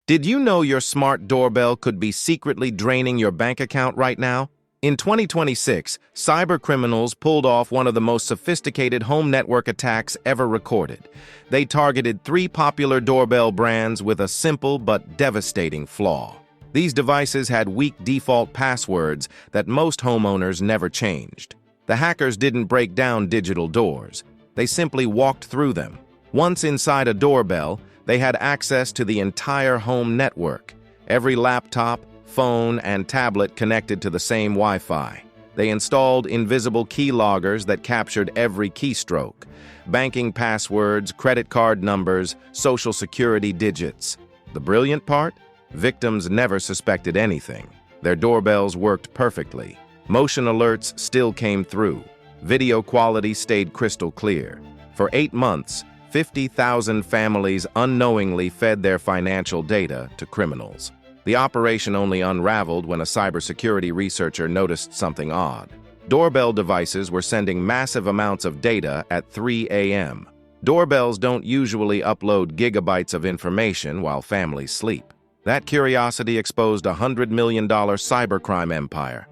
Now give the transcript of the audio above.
Did you know your smart doorbell could be secretly draining your bank account right now? In 2026, cybercriminals pulled off one of the most sophisticated home network attacks ever recorded. They targeted 3 popular doorbell brands with a simple but devastating flaw. These devices had weak default passwords that most homeowners never changed. The hackers didn't break down digital doors. They simply walked through them. Once inside a doorbell, they had access to the entire home network. Every laptop, phone, and tablet connected to the same Wi-Fi. They installed invisible keyloggers that captured every keystroke, banking passwords, credit card numbers, social security digits. The brilliant part? Victims never suspected anything. Their doorbells worked perfectly. Motion alerts still came through. Video quality stayed crystal clear. For 8 months, 50,000 families unknowingly fed their financial data to criminals. The operation only unraveled when a cybersecurity researcher noticed something odd. Doorbell devices were sending massive amounts of data at 3 a.m. Doorbells don't usually upload gigabytes of information while families sleep. That curiosity exposed a $100 million cybercrime empire.